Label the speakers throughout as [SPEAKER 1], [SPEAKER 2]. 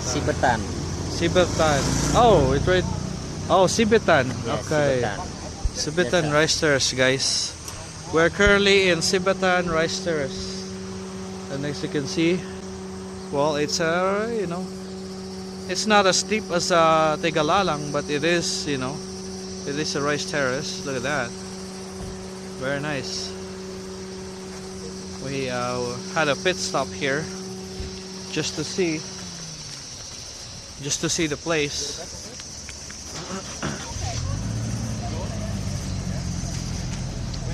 [SPEAKER 1] Sibetan.
[SPEAKER 2] Sibetan. Oh, it's right. Oh, Sibetan.
[SPEAKER 1] Yes,
[SPEAKER 2] Okay.
[SPEAKER 1] Sibetan.
[SPEAKER 2] Sibetan rice terrace, guys. We're currently in Sibetan rice terrace, and as you can see, well, it's you know, it's not as steep as Tegalalang, but it is, you know, it is a rice terrace. Look at that. Very nice. We had a pit stop here just to see the place.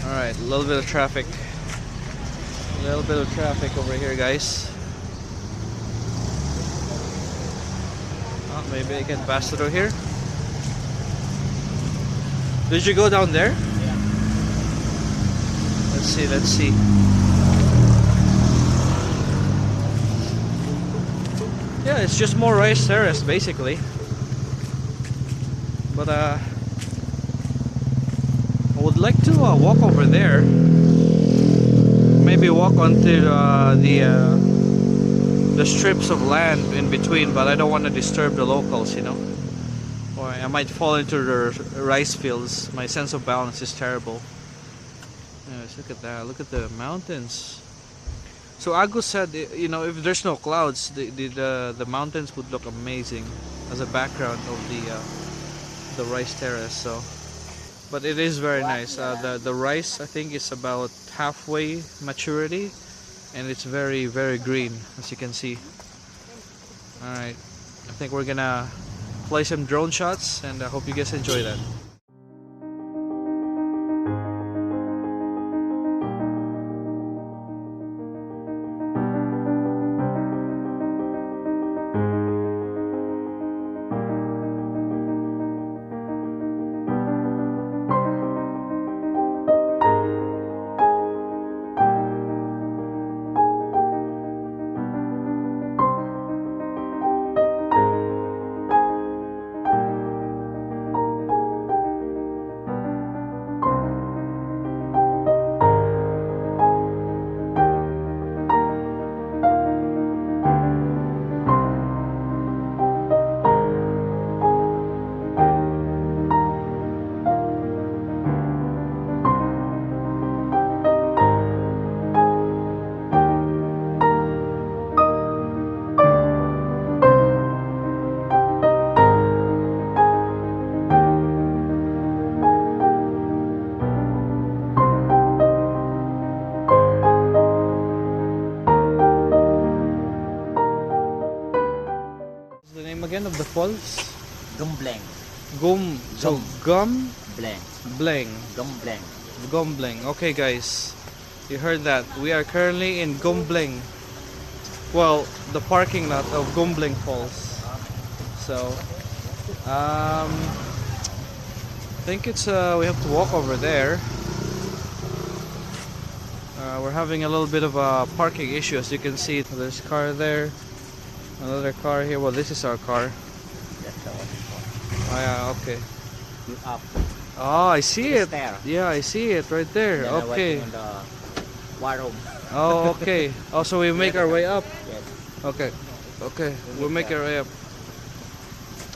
[SPEAKER 2] Alright, a little bit of traffic. A little bit of traffic over here, guys. Oh, maybe I can pass through here. Did you go down there?
[SPEAKER 1] Yeah.
[SPEAKER 2] Let's see, let's see. Yeah, it's just more rice terrace basically. But I would like to walk over there. Maybe walk onto the strips of land in between, but I don't want to disturb the locals, you know. Or I might fall into the rice fields. My sense of balance is terrible. Anyways, look at that. Look at the mountains. So Agus said, you know, if there's no clouds, the mountains would look amazing as a background of the rice terrace. So, but it is very nice. The rice, I think, is about halfway maturity, and it's very, very green, as you can see. All right, I think we're gonna play some drone shots, and I hope you guys enjoy that. Again of the falls?
[SPEAKER 1] Gembleng.
[SPEAKER 2] Gembleng. Gembleng. Okay, guys, you heard that. We are currently in Gembleng. Well, the parking lot of Gembleng Falls. So, I think it's we have to walk over there. We're having a little bit of a parking issue, as you can see. There's a car there. Another car here. Well, this is our car. Oh yeah, okay.
[SPEAKER 1] Up.
[SPEAKER 2] Oh, I see it.
[SPEAKER 1] There.
[SPEAKER 2] Yeah, I see it right there.
[SPEAKER 1] Then
[SPEAKER 2] Okay.
[SPEAKER 1] on the warung.
[SPEAKER 2] Oh, okay. Oh, so we make our way up.
[SPEAKER 1] Yes.
[SPEAKER 2] Okay. Okay. We'll make our way up.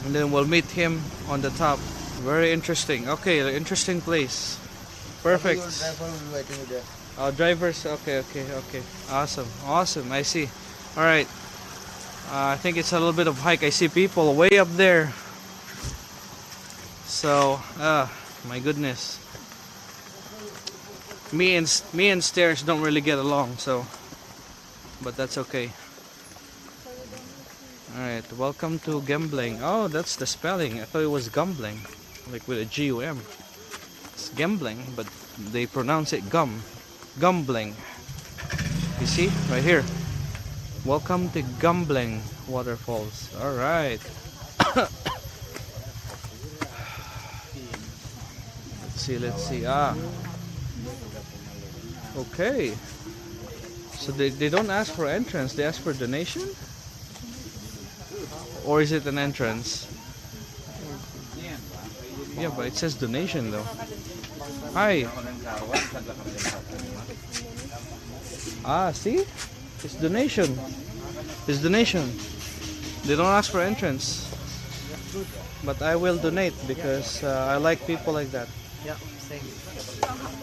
[SPEAKER 2] And then we'll meet him on the top. Very interesting. Okay, interesting place. Perfect. Oh, drivers. Okay. Awesome. I see. All right. I think it's a little bit of hike. I see people way up there. So, my goodness. Me and stairs don't really get along, so, but that's okay. All right, welcome to Gembleng. Oh, that's the spelling. I thought it was Gembleng, like with a G-U-M. It's Gembleng, but they pronounce it Gembleng. You see, right here. Welcome to Gembleng Waterfalls. All right. Let's see. Okay. So they don't ask for entrance. They ask for donation? Or is it an entrance? Yeah, but it says donation though. Hi. See? It's donation. They don't ask for entrance. But I will donate because I like people like that.
[SPEAKER 1] Yeah, same.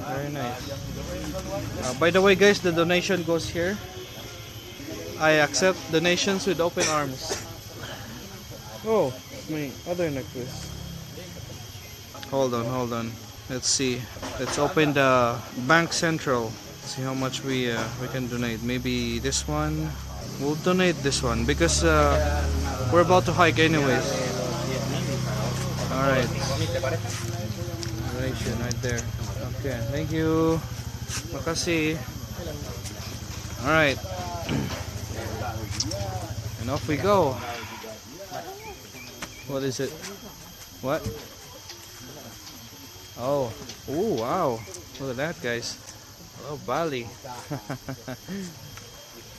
[SPEAKER 2] Very nice. By the way, guys, the donation goes here. I accept donations with open arms. Oh, my other necklace. Hold on. Let's see. Let's open the Bank Central. See how much we can donate. Maybe this one. We'll donate this one because we're about to hike anyways. All right. Donation right there. Okay. Thank you. Makasih. All right. And off we go. What is it? What? Oh. Ooh, wow. Look at that, guys. Oh, Bali.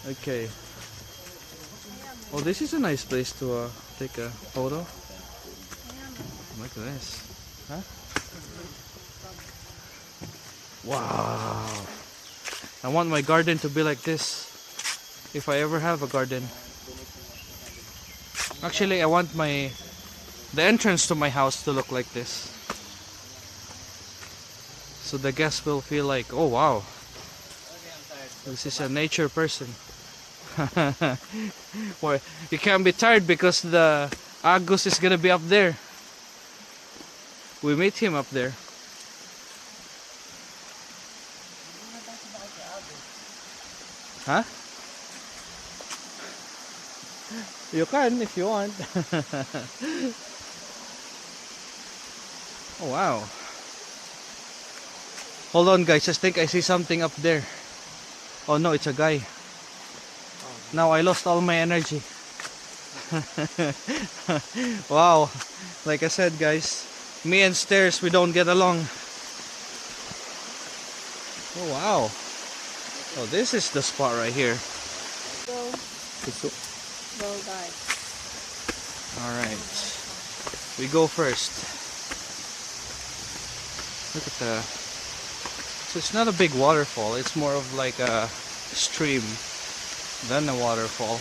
[SPEAKER 2] Okay. Oh, this is a nice place to take a photo. Look at this. Huh? Wow. I want my garden to be like this. If I ever have a garden. Actually, I want the entrance to my house to look like this. So the guests will feel like, oh wow, this is a nature person. Or you can't be tired because the Agus is gonna be up there. We meet him up there. Huh? You can if you want. Oh wow. Hold on guys, I think I see something up there. Oh no, it's a guy. Now I lost all my energy. Wow. Like I said guys, me and Stairs, we don't get along. Oh wow. Oh, this is the spot right here.
[SPEAKER 3] Go guys.
[SPEAKER 2] Alright. We go first. Look at the... So it's not a big waterfall. It's more of like a stream than a waterfall.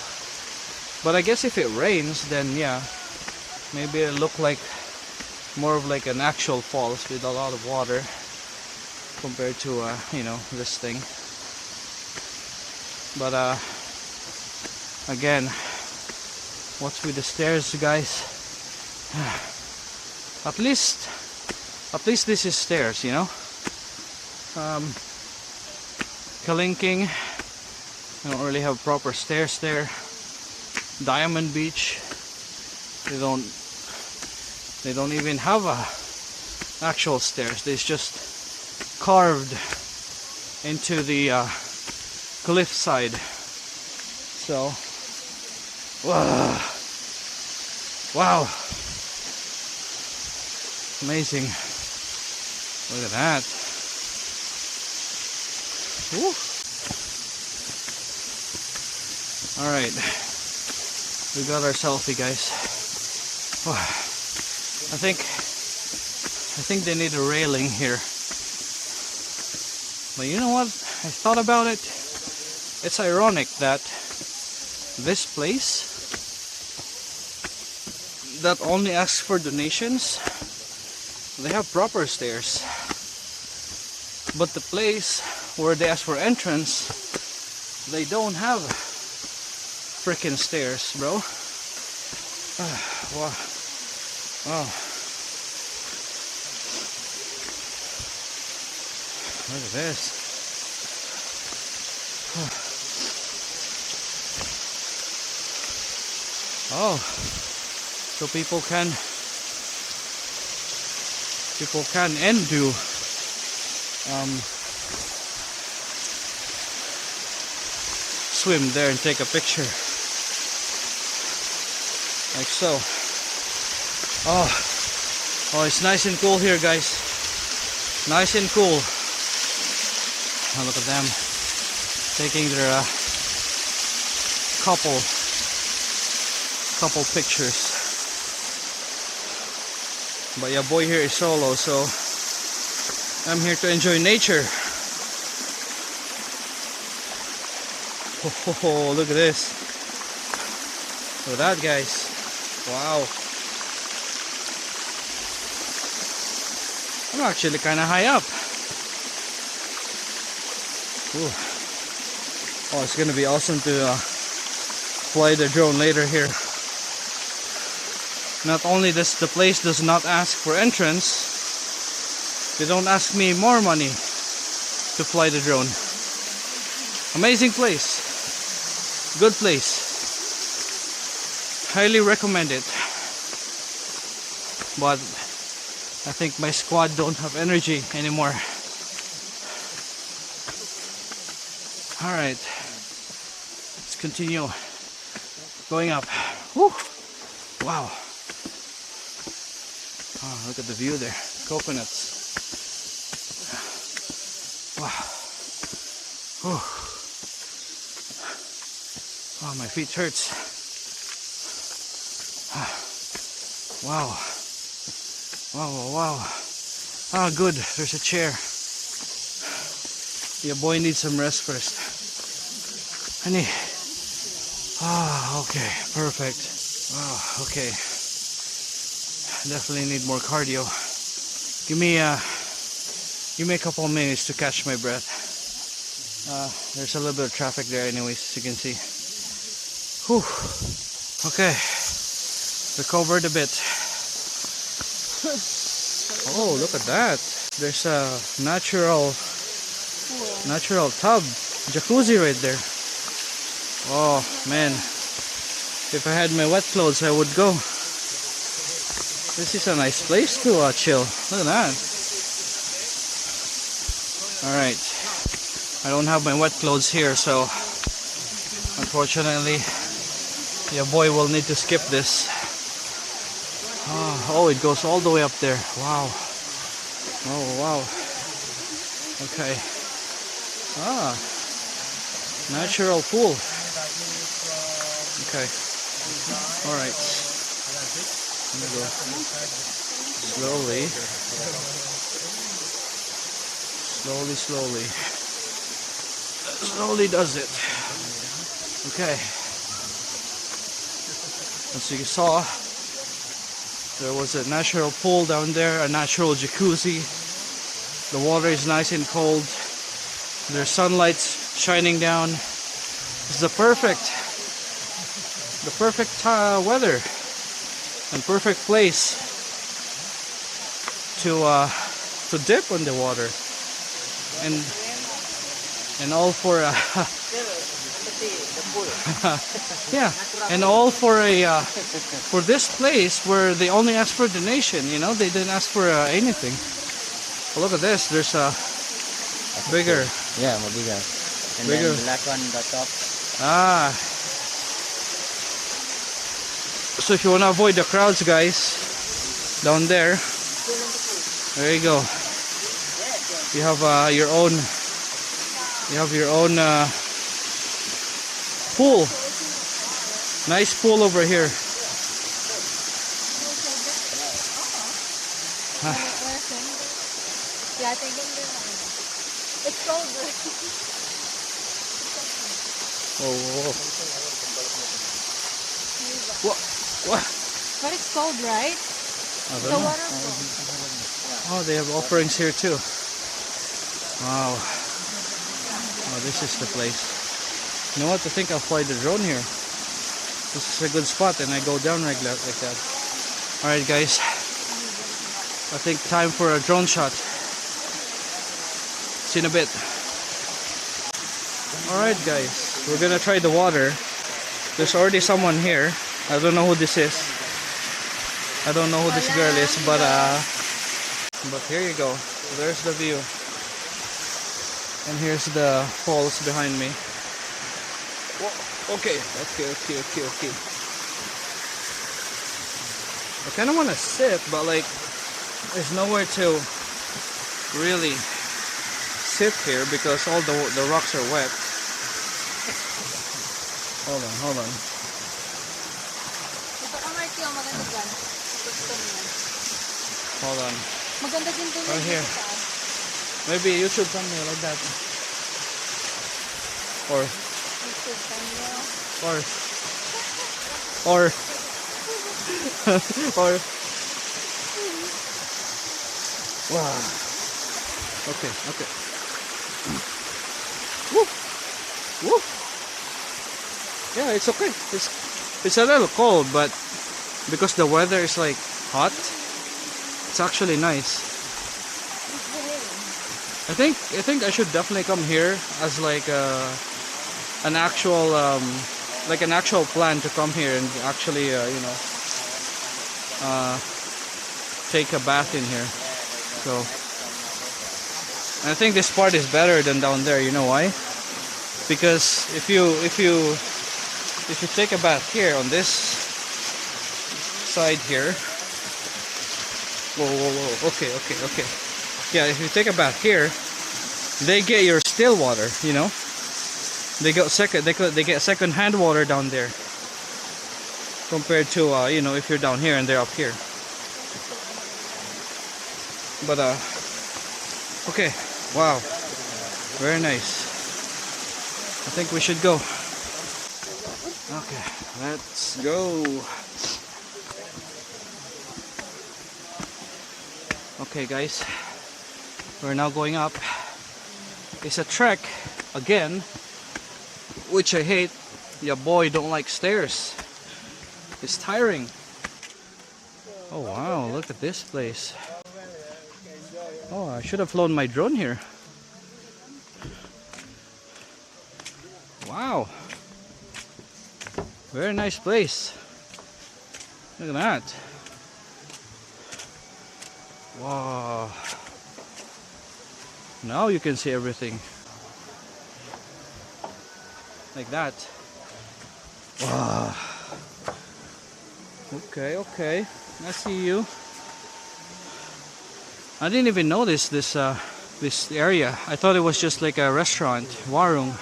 [SPEAKER 2] But I guess if it rains, then yeah. Maybe it'll look like more of like an actual falls with a lot of water. Compared to, you know, this thing. But, again, what's with the stairs, guys? At least this is stairs, you know. Kalinking, I don't really have proper stairs there. Diamond Beach, they don't even have actual stairs. They're just carved into the cliff side. So, wow, amazing. Look at that. Woo. All right, we got our selfie, guys. I think they need a railing here. But you know what? I thought about it. It's ironic that this place that only asks for donations, they have proper stairs. But the place where they ask for entrance, they don't have freaking stairs, bro. Wow. Wow. Look at this. Oh, so people can and do swim there and take a picture like so. Oh, it's nice and cool here, guys. Nice and cool. Oh, look at them taking their couple pictures. But your boy here is solo, so I'm here to enjoy nature. Oh, look at this. Look at that, guys. Wow. I'm actually kind of high up. Ooh. Oh, it's gonna be awesome to fly the drone later here. Not only does the place does not ask for entrance, they don't ask me more money to fly the drone. Amazing place. Good place. Highly recommend it. But I think my squad don't have energy anymore. Alright. Let's continue going up. Whew. Wow. Oh, look at the view there. Coconuts. Wow. Whew. Oh, my feet hurts. Wow. Wow, wow, wow. Ah, good. There's a chair. Your boy needs some rest first. Honey. Ah, okay. Perfect. Oh, okay. Definitely need more cardio. Give me a couple minutes to catch my breath. There's a little bit of traffic there anyways, as you can see. Whew. Okay. Recovered a bit. Oh, look at that. There's a natural tub. Jacuzzi right there. Oh, man. If I had my wet clothes, I would go. This is a nice place to chill. Look at that. Alright. I don't have my wet clothes here, so unfortunately your boy will need to skip this. Oh, it goes all the way up there. Wow. Oh, wow. Okay. Ah. Natural pool. Okay. Alright. Let me go. Slowly. Slowly does it. Okay. As you saw, there was a natural pool down there, a natural jacuzzi. The water is nice and cold. There's sunlight shining down. It's the perfect weather and perfect place to dip on the water, and all for yeah, and all for for this place where they only ask for donation. You know, they didn't ask for anything. Well, look at this. There's a bigger.
[SPEAKER 1] Yeah, bigger. And
[SPEAKER 2] Bigger.
[SPEAKER 1] then black on the top.
[SPEAKER 2] Ah. So if you want to avoid the crowds, guys, down there you go. You have your own pool. Nice pool over here.
[SPEAKER 3] It's cold.
[SPEAKER 2] Oh, what?
[SPEAKER 3] But it's cold, right?
[SPEAKER 2] I
[SPEAKER 3] The
[SPEAKER 2] don't know.
[SPEAKER 3] waterfall.
[SPEAKER 2] Oh, they have offerings here too. Wow. Oh, this is the place. You know what? I think I'll fly the drone here. This is a good spot, and I go down like that. Alright, guys. I think time for a drone shot. See you in a bit. Alright, guys. We're gonna try the water. There's already someone here. I don't know who this is. I don't know who this girl is, but here you go. There's the view. And here's the falls behind me. Whoa, okay. I kind of want to sit, but like, there's nowhere to really sit here because all the rocks are wet. Hold on.
[SPEAKER 3] Ito ka, Marky, oh, maganda dyan. Gusto mo yan.
[SPEAKER 2] Hold on.
[SPEAKER 3] Maganda din doon.
[SPEAKER 2] Right here. Maybe YouTube thumbnail like that. Or
[SPEAKER 3] YouTube thumbnail.
[SPEAKER 2] or or wow. Okay. Woo. Woo. Yeah, it's okay. It's a little cold, but because the weather is like hot, it's actually nice. I think I should definitely come here as like an actual plan to come here and actually take a bath in here. So I think this part is better than down there. You know why? Because if you take a bath here on this side here, whoa, okay. Yeah, if you take a bath here, they get your still water, you know. They get second-hand water down there, compared to if you're down here and they're up here. But okay, wow, very nice. I think we should go. Okay, let's go. Okay, guys, we're now going up. It's a trek again, which I hate. Your boy don't like stairs. It's tiring. Oh wow, look at this place. Oh, I should have flown my drone here. Wow, very nice place. Look at that. Wow, now you can see everything like that. Wow. Okay, I see you. I didn't even notice this area. I thought it was just like a restaurant, warung.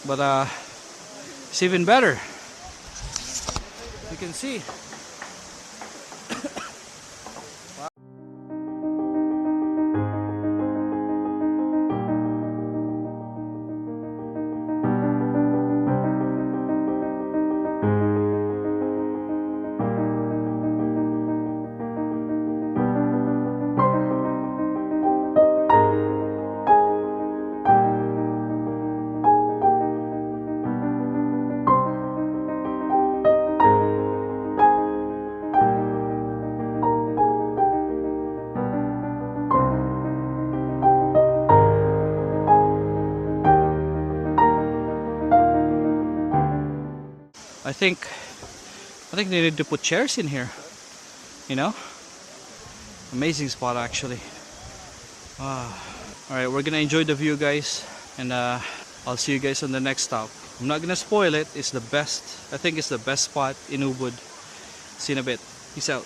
[SPEAKER 2] But it's even better. You can see. I think they need to put chairs in here. You know? Amazing spot actually. Alright, we're gonna enjoy the view, guys, and I'll see you guys on the next stop. I'm not gonna spoil it. It's the best. I think it's the best spot in Ubud. See you in a bit. Peace out.